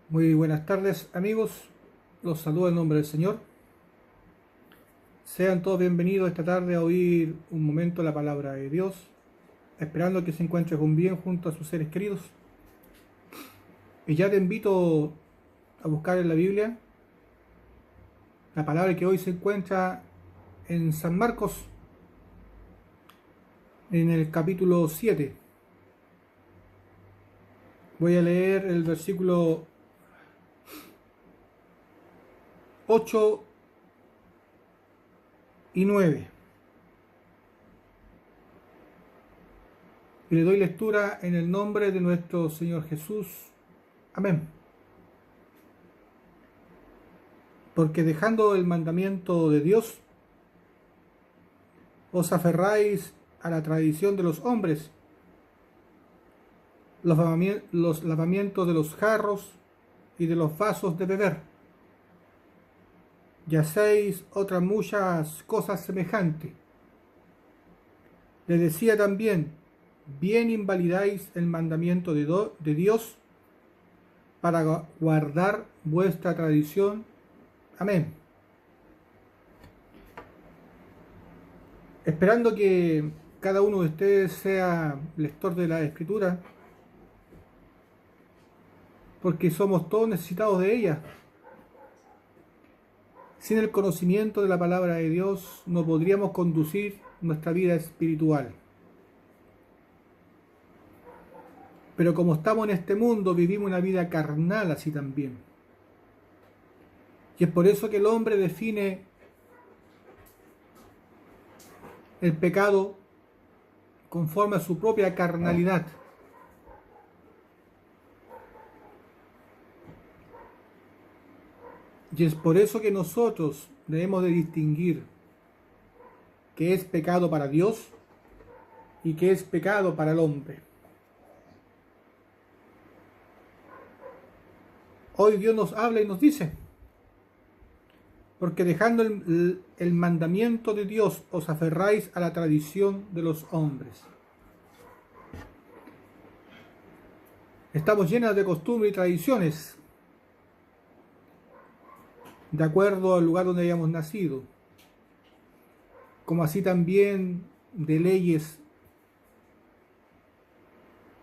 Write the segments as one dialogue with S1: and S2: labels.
S1: Muy buenas tardes, amigos, los saludo en nombre del Señor. Sean todos bienvenidos esta tarde a oír un momento la palabra de Dios, esperando que se encuentre con bien junto a sus seres queridos. Y ya te invito a buscar en la Biblia la palabra que hoy se encuentra en San Marcos, en el capítulo 7. Voy a leer el versículo 8 y 9. Y le doy lectura en el nombre de nuestro Señor Jesús. Amén. Porque dejando el mandamiento de Dios, os aferráis a la tradición de los hombres, los lavamientos de los jarros y de los vasos de beber, y hacéis otras muchas cosas semejantes. Le decía también: bien invalidáis el mandamiento de Dios para guardar vuestra tradición. Amén. Esperando que cada uno de ustedes sea lector de la Escritura, porque somos todos necesitados de ella. Sin el conocimiento de la palabra de Dios no podríamos conducir nuestra vida espiritual. Pero como estamos en este mundo, vivimos una vida carnal así también. Y es por eso que el hombre define el pecado conforme a su propia carnalidad. Y es por eso que nosotros debemos de distinguir qué es pecado para Dios y qué es pecado para el hombre. Hoy Dios nos habla y nos dice: porque dejando el mandamiento de Dios os aferráis a la tradición de los hombres. Estamos llenos de costumbres y tradiciones, de acuerdo al lugar donde hayamos nacido, como así también de leyes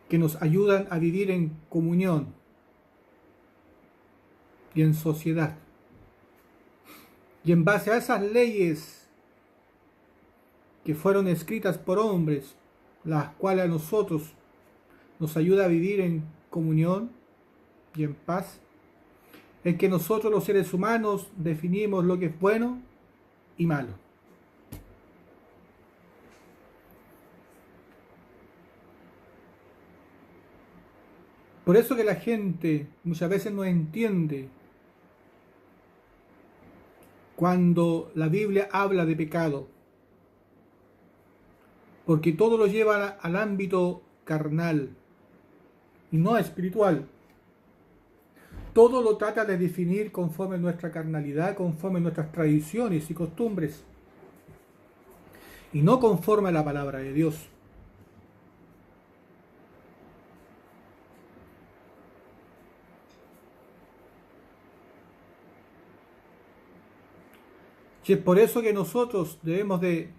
S1: que nos ayudan a vivir en comunión y en sociedad. Y en base a esas leyes que fueron escritas por hombres, las cuales a nosotros nos ayuda a vivir en comunión y en paz, es que nosotros los seres humanos definimos lo que es bueno y malo. Por eso que la gente muchas veces no entiende cuando la Biblia habla de pecado, porque todo lo lleva al ámbito carnal y no espiritual. Todo lo trata de definir conforme a nuestra carnalidad, conforme a nuestras tradiciones y costumbres, y no conforme a la palabra de Dios. Y es por eso que nosotros debemos de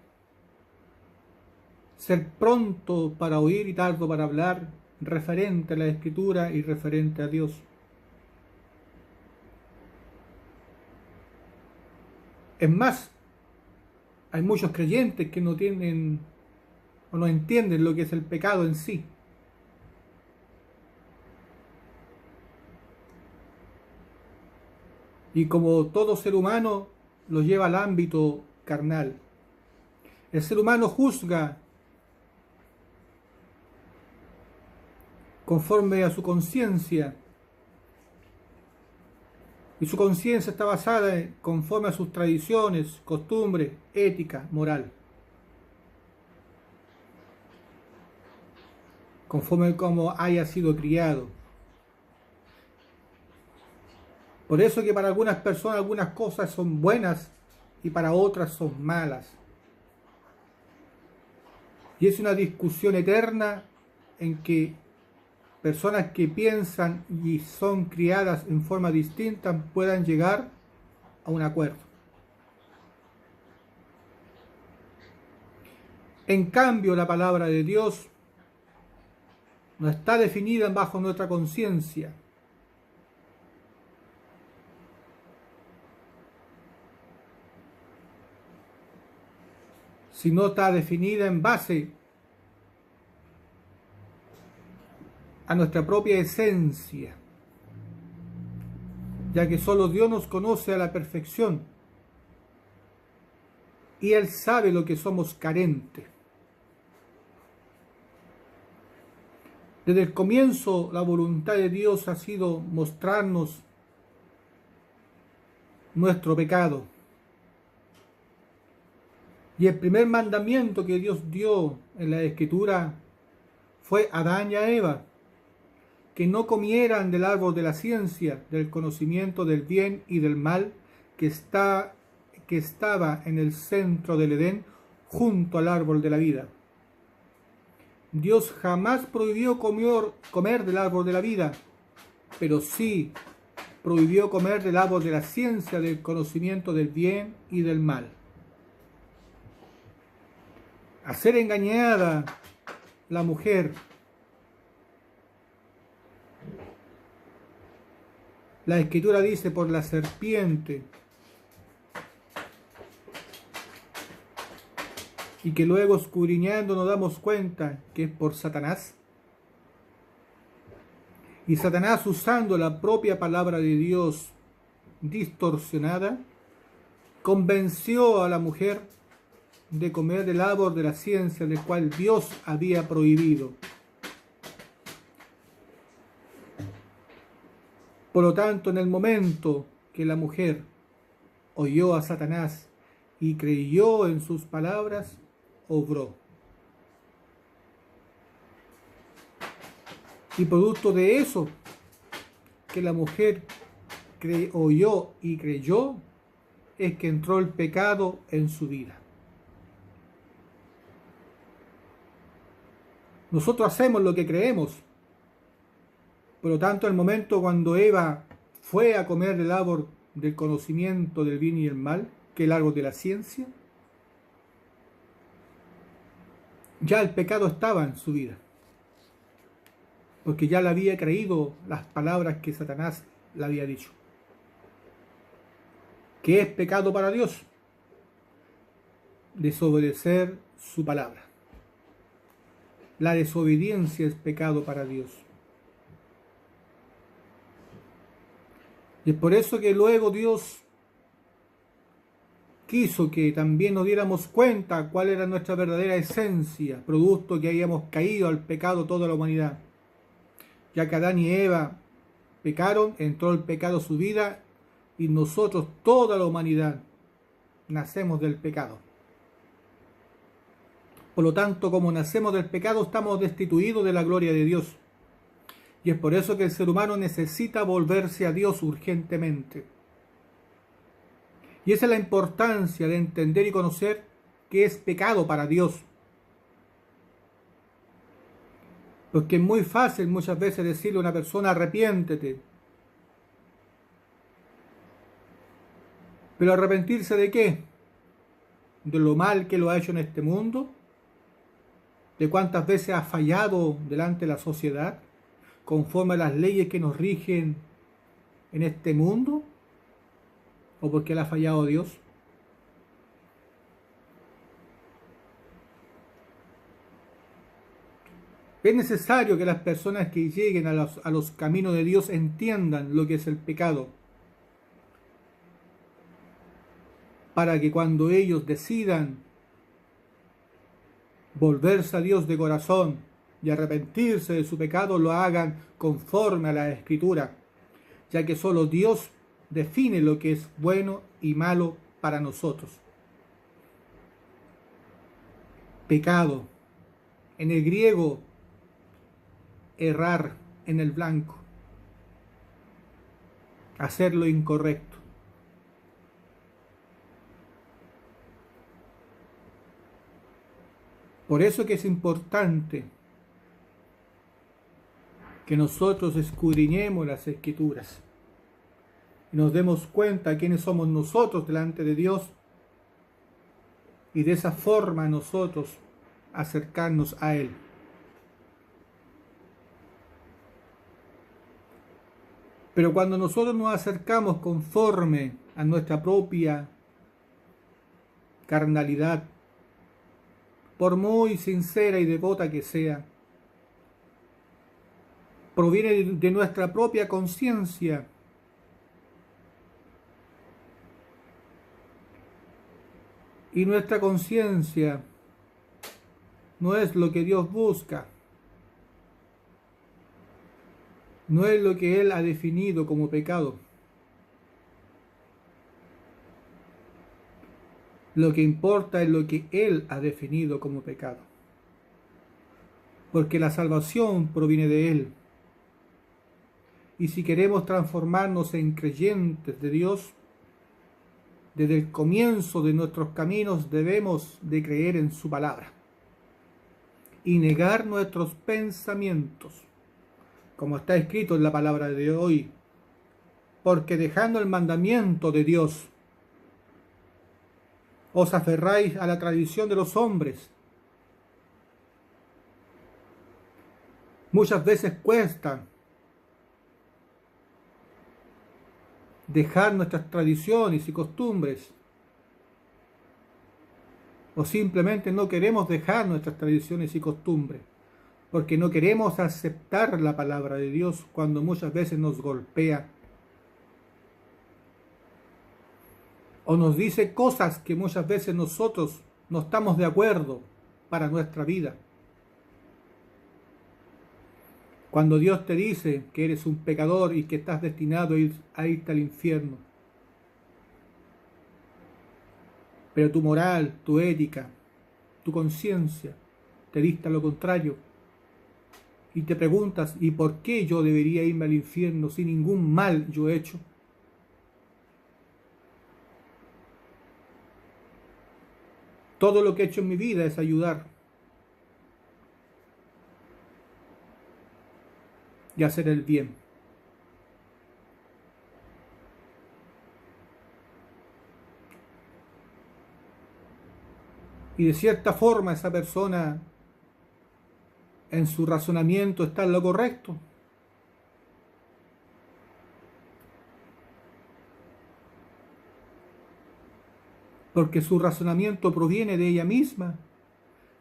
S1: ser pronto para oír y tardo para hablar, referente a la Escritura y referente a Dios. Es más, hay muchos creyentes que no tienen o no entienden lo que es el pecado en sí. Y como todo ser humano, lo lleva al ámbito carnal. El ser humano juzga conforme a su conciencia, y su conciencia está basada conforme a sus tradiciones, costumbres, ética, moral, conforme a cómo haya sido criado. Por eso que para algunas personas algunas cosas son buenas y para otras son malas. Y es una discusión eterna en que personas que piensan y son criadas en forma distinta puedan llegar a un acuerdo. En cambio, la palabra de Dios no está definida bajo nuestra conciencia, sino está definida en base a nuestra propia esencia, ya que solo Dios nos conoce a la perfección y Él sabe lo que somos carentes. Desde el comienzo, la voluntad de Dios ha sido mostrarnos nuestro pecado. Y el primer mandamiento que Dios dio en la Escritura fue a Adán y a Eva, que no comieran del árbol de la ciencia, del conocimiento del bien y del mal, que estaba en el centro del Edén, junto al árbol de la vida. Dios jamás prohibió comer del árbol de la vida, pero sí prohibió comer del árbol de la ciencia, del conocimiento del bien y del mal. A ser engañada la mujer, la Escritura dice, por la serpiente, y que luego escudriñando nos damos cuenta que es por Satanás. Y Satanás, usando la propia palabra de Dios distorsionada, convenció a la mujer de comer del árbol de la ciencia, del cual Dios había prohibido. Por lo tanto, en el momento que la mujer oyó a Satanás y creyó en sus palabras, obró. Y producto de eso, que la mujer oyó y creyó, es que entró el pecado en su vida. Nosotros hacemos lo que creemos. Por lo tanto, el momento cuando Eva fue a comer del árbol del conocimiento del bien y el mal, que es el árbol de la ciencia, ya el pecado estaba en su vida, porque ya le había creído las palabras que Satanás le había dicho. ¿Qué es pecado para Dios? Desobedecer su palabra. La desobediencia es pecado para Dios. Y es por eso que luego Dios quiso que también nos diéramos cuenta cuál era nuestra verdadera esencia, producto que habíamos caído al pecado toda la humanidad. Ya que Adán y Eva pecaron, entró el pecado en su vida y nosotros, toda la humanidad, nacemos del pecado. Por lo tanto, como nacemos del pecado, estamos destituidos de la gloria de Dios. Y es por eso que el ser humano necesita volverse a Dios urgentemente. Y esa es la importancia de entender y conocer qué es pecado para Dios. Porque es muy fácil muchas veces decirle a una persona, arrepiéntete. Pero arrepentirse ¿de qué? ¿De lo mal que lo ha hecho en este mundo? ¿De cuántas veces ha fallado delante de la sociedad, conforme a las leyes que nos rigen en este mundo? ¿O porque le ha fallado Dios? Es necesario que las personas que lleguen a los caminos de Dios entiendan lo que es el pecado, para que cuando ellos decidan volverse a Dios de corazón y arrepentirse de su pecado, lo hagan conforme a la Escritura, ya que solo Dios define lo que es bueno y malo para nosotros. Pecado, en el griego, errar en el blanco, hacer lo incorrecto. Por eso que es importante que nosotros escudriñemos las Escrituras y nos demos cuenta quiénes somos nosotros delante de Dios, y de esa forma nosotros acercarnos a Él. Pero cuando nosotros nos acercamos conforme a nuestra propia carnalidad, por muy sincera y devota que sea, proviene de nuestra propia conciencia. Y nuestra conciencia no es lo que Dios busca, no es lo que Él ha definido como pecado. Lo que importa es lo que Él ha definido como pecado, porque la salvación proviene de Él. Y si queremos transformarnos en creyentes de Dios, desde el comienzo de nuestros caminos debemos de creer en su palabra y negar nuestros pensamientos, como está escrito en la palabra de hoy, porque dejando el mandamiento de Dios, os aferráis a la tradición de los hombres. Muchas veces cuesta dejar nuestras tradiciones y costumbres, o simplemente no queremos dejar nuestras tradiciones y costumbres porque no queremos aceptar la palabra de Dios cuando muchas veces nos golpea o nos dice cosas que muchas veces nosotros no estamos de acuerdo para nuestra vida. Cuando Dios te dice que eres un pecador y que estás destinado a irte al infierno. Pero tu moral, tu ética, tu conciencia te dicta lo contrario. Y te preguntas, ¿y por qué yo debería irme al infierno si ningún mal yo he hecho? Todo lo que he hecho en mi vida es ayudar y hacer el bien. Y de cierta forma esa persona en su razonamiento está en lo correcto. Porque su razonamiento proviene de ella misma,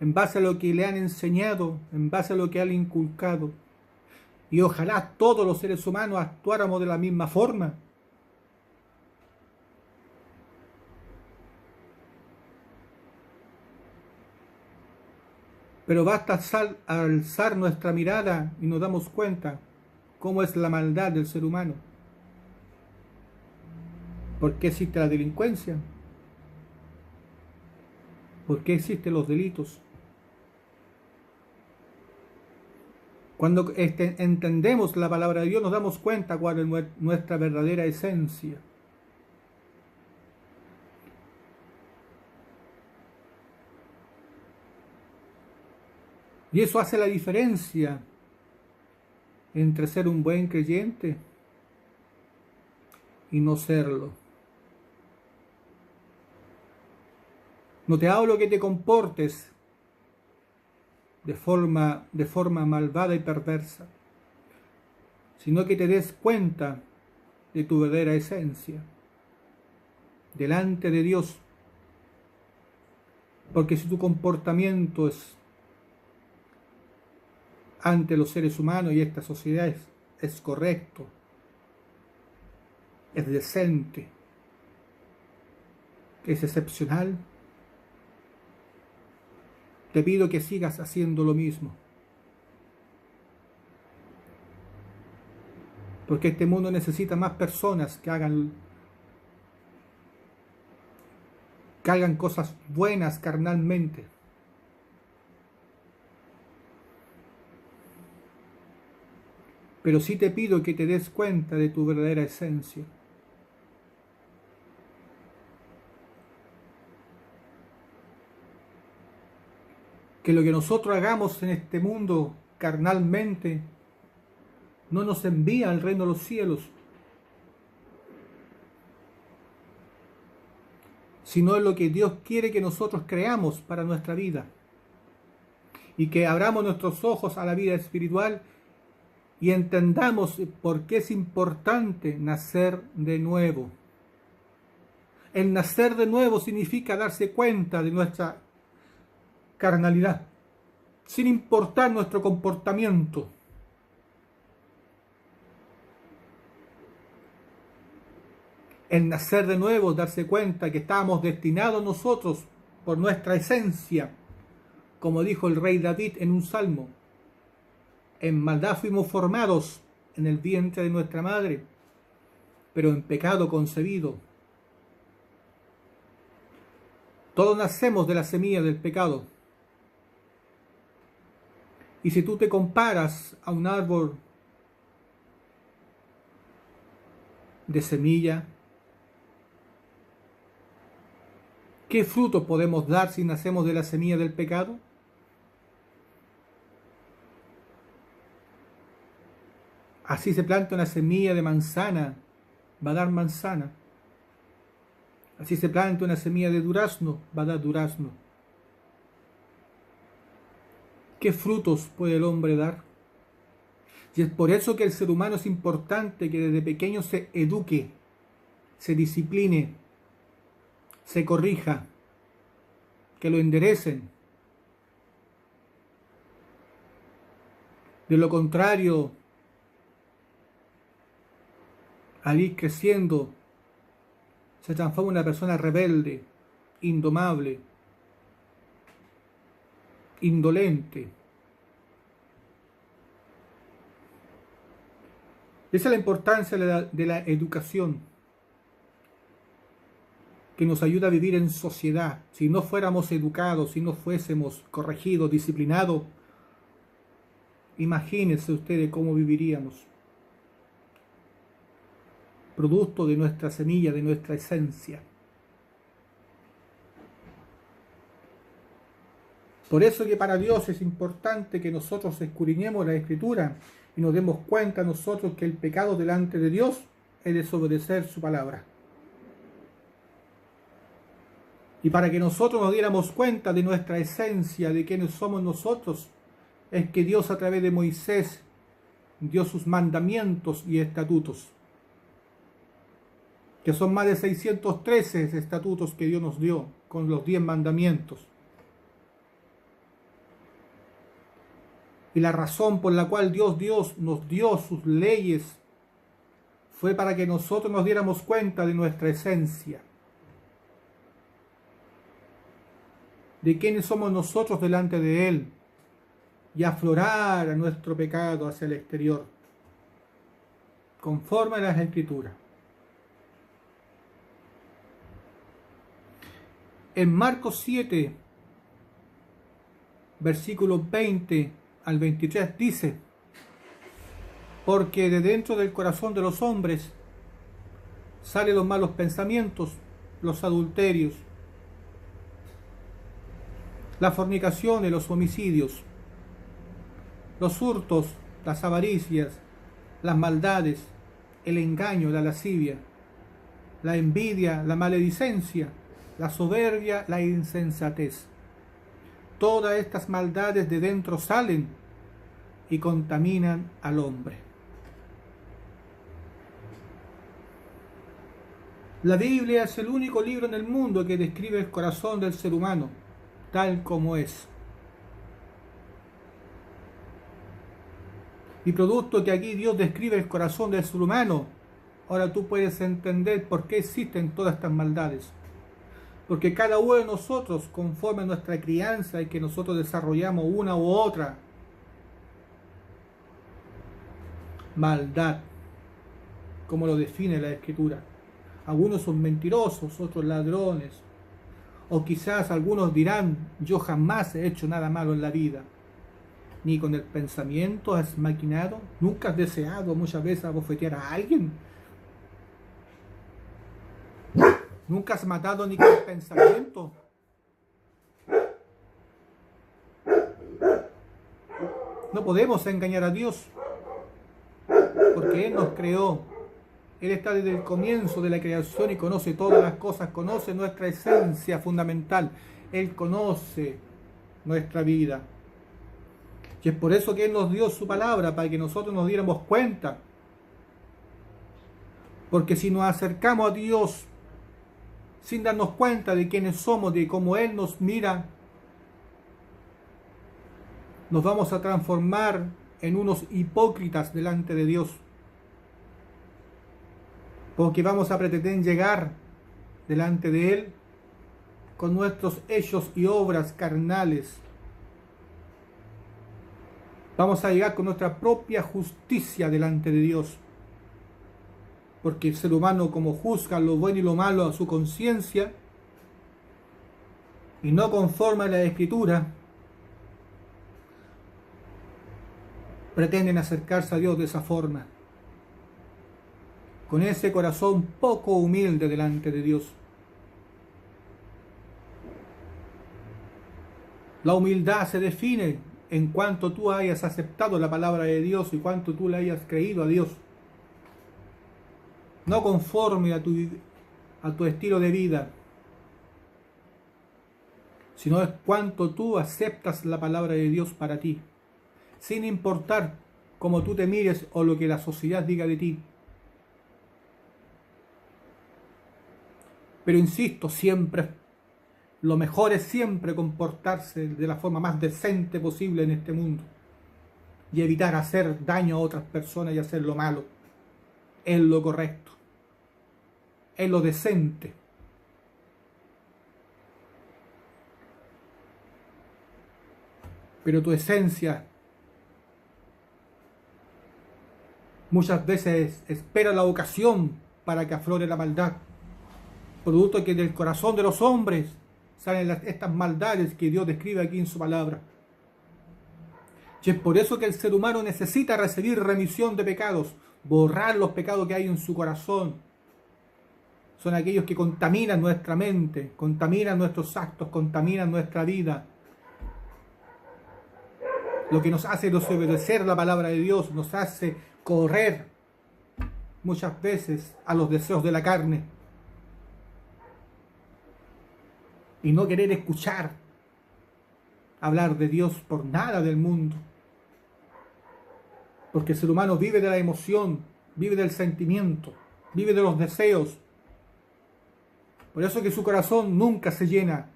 S1: en base a lo que le han enseñado, en base a lo que han inculcado. Y ojalá todos los seres humanos actuáramos de la misma forma. Pero basta alzar nuestra mirada y nos damos cuenta cómo es la maldad del ser humano. ¿Por qué existe la delincuencia? ¿Por qué existen los delitos? Cuando entendemos la palabra de Dios nos damos cuenta cuál es nuestra verdadera esencia. Y eso hace la diferencia entre ser un buen creyente y no serlo. No te hablo que te comportes de forma malvada y perversa, sino que te des cuenta de tu verdadera esencia delante de Dios. Porque si tu comportamiento es ante los seres humanos y esta sociedad es correcto, es decente, es excepcional, te pido que sigas haciendo lo mismo. Porque este mundo necesita más personas que hagan cosas buenas carnalmente. Pero sí te pido que te des cuenta de tu verdadera esencia. Que lo que nosotros hagamos en este mundo carnalmente no nos envía al reino de los cielos, sino en lo que Dios quiere que nosotros creamos para nuestra vida. Y que abramos nuestros ojos a la vida espiritual y entendamos por qué es importante nacer de nuevo. El nacer de nuevo significa darse cuenta de nuestra carnalidad, sin importar nuestro comportamiento. El nacer de nuevo es darse cuenta que estábamos destinados nosotros por nuestra esencia, como dijo el rey David en un salmo: en maldad fuimos formados en el vientre de nuestra madre, pero en pecado concebido. Todos nacemos de la semilla del pecado. Y si tú te comparas a un árbol de semilla, ¿qué fruto podemos dar si nacemos de la semilla del pecado? Así se planta una semilla de manzana, va a dar manzana. Así se planta una semilla de durazno, va a dar durazno. ¿Qué frutos puede el hombre dar? Y es por eso que el ser humano es importante que desde pequeño se eduque, se discipline, se corrija, que lo enderecen. De lo contrario, al ir creciendo, se transforma en una persona rebelde, indomable, indolente. Esa es la importancia de la educación, que nos ayuda a vivir en sociedad. Si no fuéramos educados, si no fuésemos corregidos, disciplinados, imagínense ustedes cómo viviríamos. Producto de nuestra semilla, de nuestra esencia. Por eso que para Dios es importante que nosotros escudriñemos la Escritura y nos demos cuenta nosotros que el pecado delante de Dios es desobedecer su palabra. Y para que nosotros nos diéramos cuenta de nuestra esencia, de quiénes somos nosotros, es que Dios a través de Moisés dio sus mandamientos y estatutos, que son más de 613 estatutos que Dios nos dio con los 10 mandamientos. Y la razón por la cual Dios nos dio sus leyes fue para que nosotros nos diéramos cuenta de nuestra esencia, de quiénes somos nosotros delante de Él, y aflorar a nuestro pecado hacia el exterior, conforme a las Escrituras. En Marcos 7, versículos 20 al 23 dice: porque de dentro del corazón de los hombres salen los malos pensamientos, los adulterios, la fornicación y los homicidios, los hurtos, las avaricias, las maldades, el engaño, la lascivia, la envidia, la maledicencia, la soberbia, la insensatez. Todas estas maldades de dentro salen y contaminan al hombre. La Biblia es el único libro en el mundo que describe el corazón del ser humano, tal como es. Y producto que aquí Dios describe el corazón del ser humano, ahora tú puedes entender por qué existen todas estas maldades. Porque cada uno de nosotros, conforme a nuestra crianza y que nosotros desarrollamos una u otra maldad, como lo define la Escritura. Algunos son mentirosos, otros ladrones. O quizás algunos dirán: yo jamás he hecho nada malo en la vida. Ni con el pensamiento has maquinado. Nunca has deseado muchas veces abofetear a alguien. Nunca has matado ni con el pensamiento. No podemos engañar a Dios. porque Él nos creó. Él está desde el comienzo de la creación y conoce todas las cosas, conoce nuestra esencia fundamental. Él conoce nuestra vida. Y es por eso que Él nos dio su palabra, para que nosotros nos diéramos cuenta. Porque si nos acercamos a Dios sin darnos cuenta de quiénes somos, de cómo Él nos mira, nos vamos a transformar en unos hipócritas delante de Dios. Porque vamos a pretender llegar delante de Él con nuestros hechos y obras carnales. Vamos a llegar con nuestra propia justicia delante de Dios. Porque el ser humano, como juzga lo bueno y lo malo a su conciencia, y no conforme a la Escritura, pretenden acercarse a Dios de esa forma, con ese corazón poco humilde delante de Dios. La humildad se define en cuanto tú hayas aceptado la palabra de Dios y cuanto tú le hayas creído a Dios. No conforme a tu estilo de vida, sino es cuanto tú aceptas la palabra de Dios para ti, sin importar cómo tú te mires o lo que la sociedad diga de ti. Pero insisto, siempre, lo mejor es siempre comportarse de la forma más decente posible en este mundo y evitar hacer daño a otras personas y hacer lo malo. Es lo correcto, es lo decente. Pero tu esencia muchas veces espera la ocasión para que aflore la maldad, producto que del corazón de los hombres salen estas maldades que Dios describe aquí en su palabra. Y es por eso que el ser humano necesita recibir remisión de pecados, borrar los pecados que hay en su corazón. Son aquellos que contaminan nuestra mente, contaminan nuestros actos, contaminan nuestra vida. Lo que nos hace desobedecer la palabra de Dios, nos hace correr muchas veces a los deseos de la carne y no querer escuchar hablar de Dios por nada del mundo. Porque el ser humano vive de la emoción, vive del sentimiento, vive de los deseos. Por eso que su corazón nunca se llena,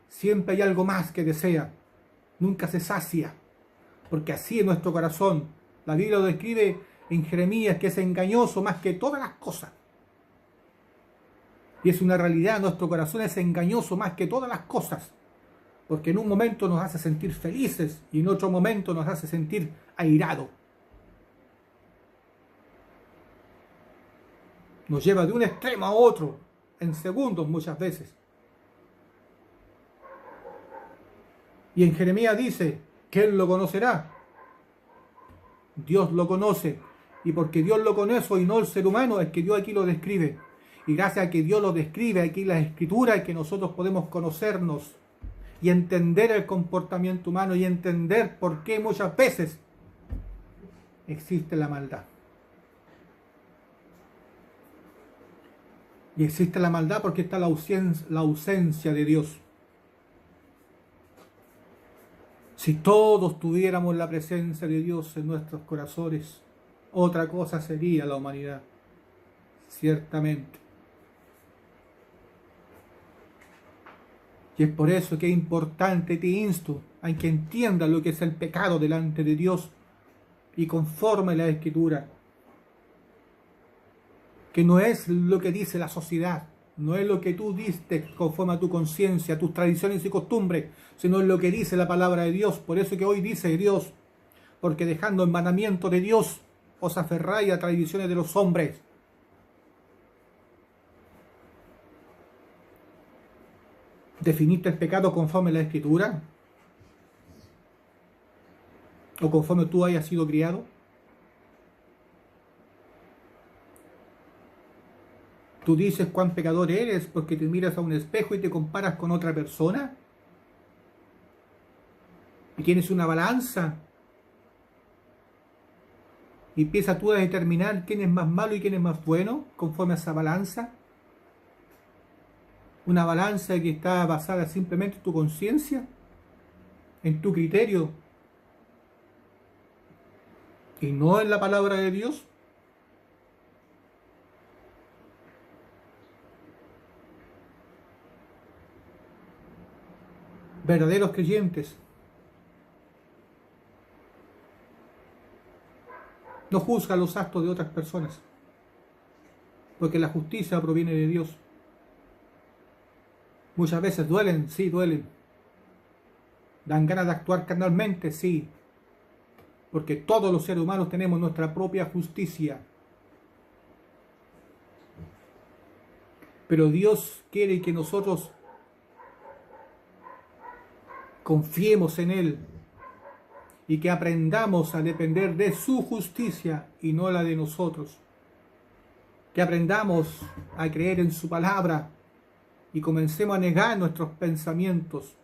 S1: siempre hay algo más que desea, nunca se sacia, porque así es nuestro corazón. La Biblia lo describe en Jeremías, que es engañoso más que todas las cosas. Y es una realidad, nuestro corazón es engañoso más que todas las cosas, porque en un momento nos hace sentir felices y en otro momento nos hace sentir airados. Nos lleva de un extremo a otro en segundos muchas veces. Y en Jeremías dice, ¿quién lo conocerá? Dios lo conoce. Y porque Dios lo conoce y no el ser humano, es que Dios aquí lo describe. Y gracias a que Dios lo describe aquí en la Escritura, es que nosotros podemos conocernos y entender el comportamiento humano y entender por qué muchas veces existe la maldad. Y existe la maldad porque está la ausencia de Dios. Si todos tuviéramos la presencia de Dios en nuestros corazones, otra cosa sería la humanidad, ciertamente. Y es por eso que es importante, te insto a que entiendas lo que es el pecado delante de Dios y conforme a la Escritura. Que no es lo que dice la sociedad, no es lo que tú diste conforme a tu conciencia, tus tradiciones y costumbres, sino es lo que dice la palabra de Dios. Por eso que hoy dice Dios, porque dejando el mandamiento de Dios, os aferráis a tradiciones de los hombres. ¿Definiste el pecado conforme a la Escritura? ¿O conforme tú hayas sido criado? ¿Tú dices cuán pecador eres porque te miras a un espejo y te comparas con otra persona? ¿Y tienes una balanza y empiezas tú a determinar quién es más malo y quién es más bueno conforme a esa balanza. Una balanza que está basada simplemente en tu conciencia, en tu criterio y no en la palabra de Dios. Verdaderos creyentes no juzgan los actos de otras personas, porque la justicia proviene de Dios. Muchas veces duelen, sí, duelen. Dan ganas de actuar carnalmente, sí, porque todos los seres humanos tenemos nuestra propia justicia. Pero Dios quiere que nosotros confiemos en Él y que aprendamos a depender de su justicia y no la de nosotros. Que aprendamos a creer en su palabra y comencemos a negar nuestros pensamientos.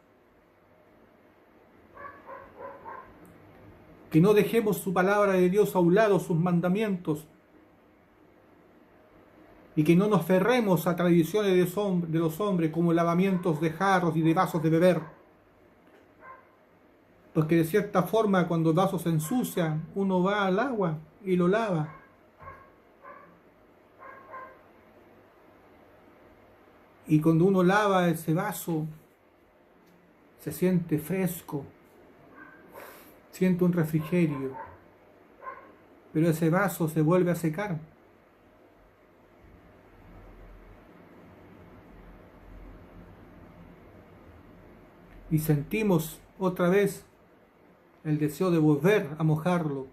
S1: Que no dejemos su palabra de Dios a un lado, sus mandamientos, y que no nos ferremos a tradiciones de los hombres como lavamientos de jarros y de vasos de beber. Porque de cierta forma cuando el vaso se ensucia, uno va al agua y lo lava. Y cuando uno lava ese vaso, se siente fresco, siente un refrigerio, pero ese vaso se vuelve a secar. Y sentimos otra vez el deseo de volver a mojarlo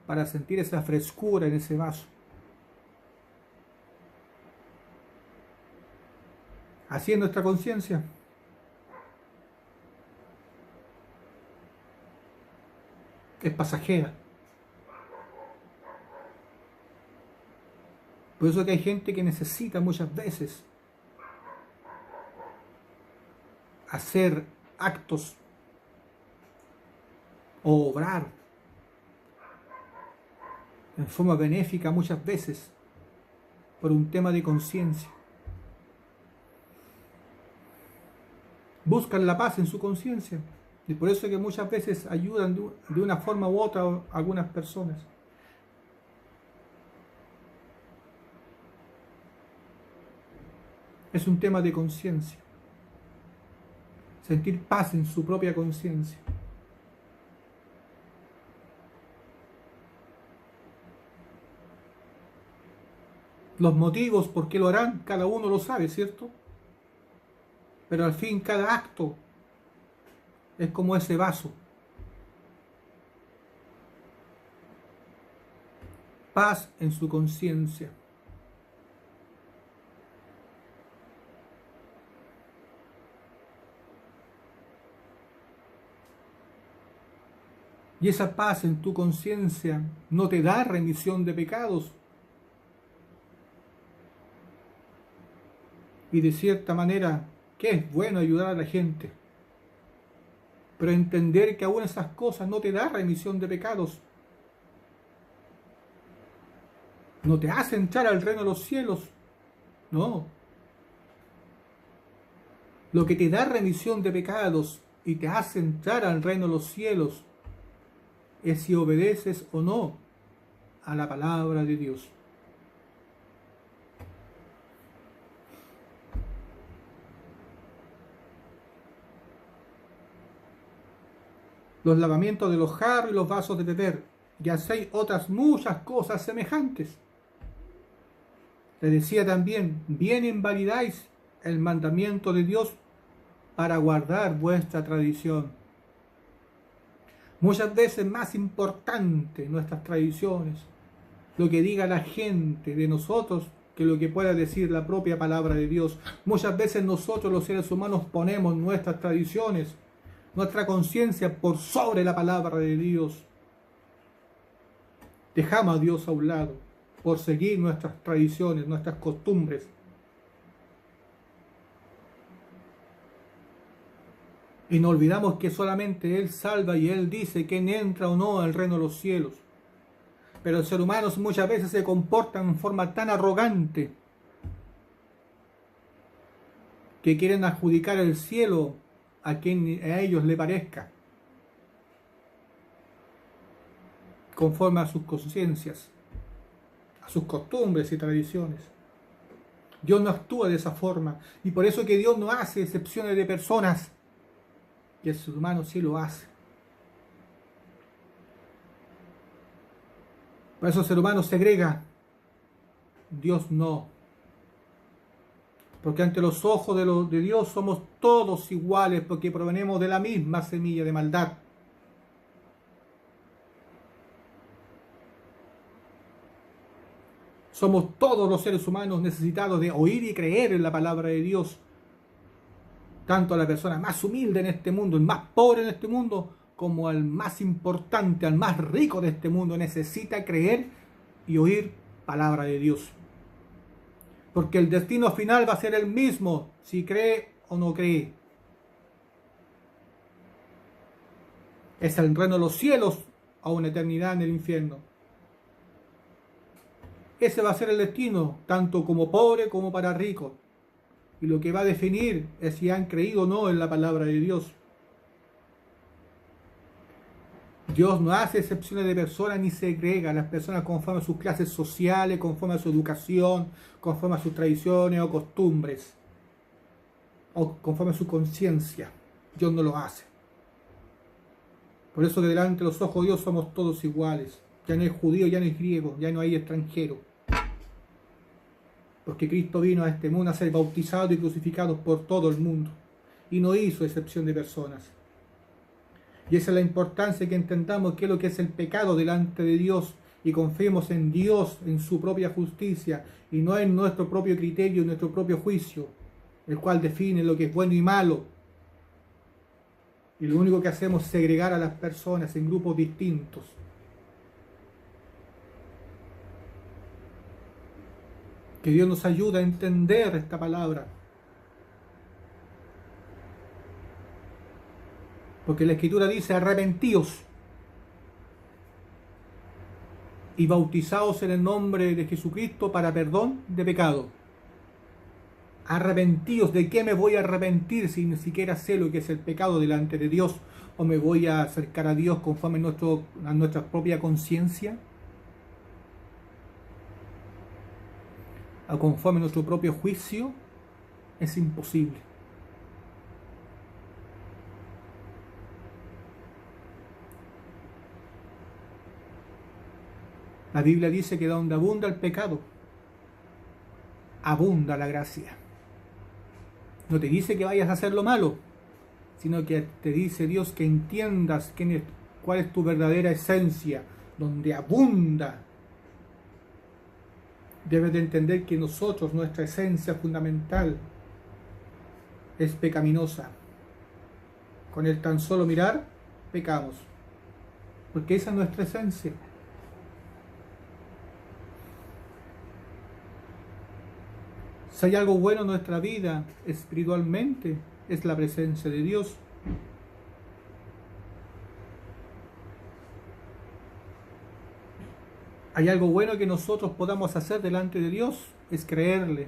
S1: para sentir esa frescura en ese vaso. Así es nuestra conciencia. Es pasajera. Por eso que hay gente que necesita muchas veces hacer actos o obrar en forma benéfica muchas veces por un tema de conciencia. Buscan la paz en su conciencia y por eso que muchas veces ayudan de una forma u otra a algunas personas. Es un tema de conciencia. Sentir paz en su propia conciencia. Los motivos por qué lo harán, cada uno lo sabe, ¿cierto? Pero al fin cada acto es como ese vaso. Paz en su conciencia. Y esa paz en tu conciencia no te da remisión de pecados. Y de cierta manera, que es bueno ayudar a la gente. Pero entender que aún esas cosas no te da remisión de pecados. No te hace entrar al reino de los cielos. No. Lo que te da remisión de pecados y te hace entrar al reino de los cielos es si obedeces o no a la palabra de Dios. Los lavamientos de los jarros y los vasos de beber, y hacéis otras muchas cosas semejantes. Le decía también, bien invalidáis el mandamiento de Dios para guardar vuestra tradición. Muchas veces más importante nuestras tradiciones, lo que diga la gente de nosotros, que lo que pueda decir la propia palabra de Dios. Muchas veces nosotros los seres humanos ponemos nuestras tradiciones, nuestra conciencia por sobre la palabra de Dios. Dejamos a Dios a un lado por seguir nuestras tradiciones, nuestras costumbres. Y no olvidamos que solamente Él salva y Él dice quién entra o no al reino de los cielos. Pero el ser humano muchas veces se comporta en forma tan arrogante que quieren adjudicar el cielo a quien a ellos le parezca, conforme a sus conciencias, a sus costumbres y tradiciones. Dios no actúa de esa forma, y por eso que Dios no hace excepciones de personas, y el ser humano sí lo hace. Por eso el ser humano segrega, Dios no. Porque ante los ojos de Dios somos todos iguales, porque provenimos de la misma semilla de maldad. Somos todos los seres humanos necesitados de oír y creer en la palabra de Dios. Tanto a la persona más humilde en este mundo, el más pobre en este mundo, como al más importante, al más rico de este mundo, necesita creer y oír palabra de Dios. Porque el destino final va a ser el mismo, si cree o no cree. Es el reino de los cielos o una eternidad en el infierno. Ese va a ser el destino, tanto como pobre como para rico. Y lo que va a definir es si han creído o no en la palabra de Dios. Dios no hace excepciones de personas ni segrega a las personas conforme a sus clases sociales, conforme a su educación, conforme a sus tradiciones o costumbres, o conforme a su conciencia. Dios no lo hace. Por eso que delante de los ojos de Dios somos todos iguales. Ya no hay judío, ya no hay griego, ya no hay extranjero. Porque Cristo vino a este mundo a ser bautizado y crucificado por todo el mundo. Y no hizo excepción de personas. Y esa es la importancia, que entendamos qué es lo que es el pecado delante de Dios y confiemos en Dios, en su propia justicia y no en nuestro propio criterio, en nuestro propio juicio, el cual define lo que es bueno y malo. Y lo único que hacemos es segregar a las personas en grupos distintos. Que Dios nos ayude a entender esta palabra. Porque la Escritura dice: arrepentíos y bautizaos en el nombre de Jesucristo para perdón de pecado. Arrepentíos. ¿De qué me voy a arrepentir si ni siquiera sé lo que es el pecado delante de Dios? ¿O me voy a acercar a Dios conforme a nuestra propia conciencia? ¿O conforme a nuestro propio juicio? Es imposible. La Biblia dice que donde abunda el pecado, abunda la gracia. No te dice que vayas a hacer lo malo, sino que te dice Dios que entiendas cuál es tu verdadera esencia, donde abunda. Debes de entender que nosotros, nuestra esencia fundamental, es pecaminosa. Con el tan solo mirar, pecamos. Porque esa es nuestra esencia. Si hay algo bueno en nuestra vida espiritualmente, es la presencia de Dios. Hay algo bueno que nosotros podamos hacer delante de Dios, es creerle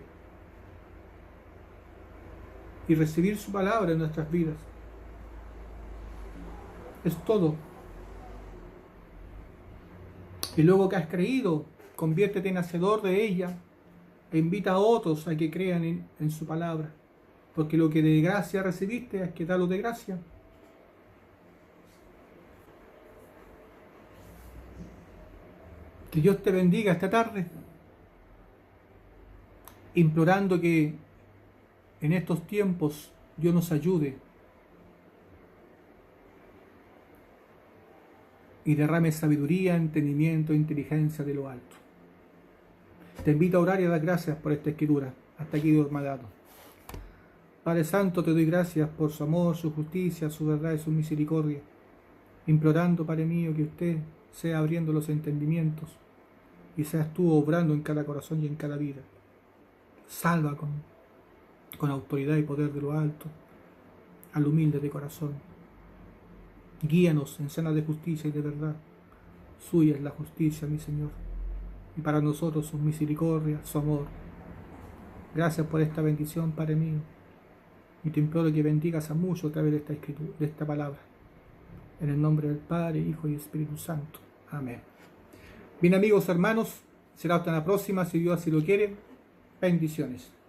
S1: y recibir su palabra en nuestras vidas. Es todo. Y luego que has creído, conviértete en hacedor de ella e invita a otros a que crean en su palabra. Porque lo que de gracia recibiste, hay que darlo de gracia. Que Dios te bendiga esta tarde, implorando que en estos tiempos Dios nos ayude y derrame sabiduría, entendimiento e inteligencia de lo alto. Te invito a orar y a dar gracias por esta escritura. Hasta aquí Dios me ha dado. Padre Santo, te doy gracias por su amor, su justicia, su verdad y su misericordia. Implorando, Padre mío, que usted sea abriendo los entendimientos y seas tú obrando en cada corazón y en cada vida. Salva con autoridad y poder de lo alto al humilde de corazón. Guíanos en sendas de justicia y de verdad. Suya es la justicia, mi Señor, y para nosotros su misericordia, su amor. Gracias por esta bendición, Padre mío, y te imploro que bendigas a muchos a través de esta escritura, de esta palabra. En el nombre del Padre, Hijo y Espíritu Santo. Amén. Bien, amigos, hermanos, será hasta la próxima, si Dios así lo quiere. Bendiciones.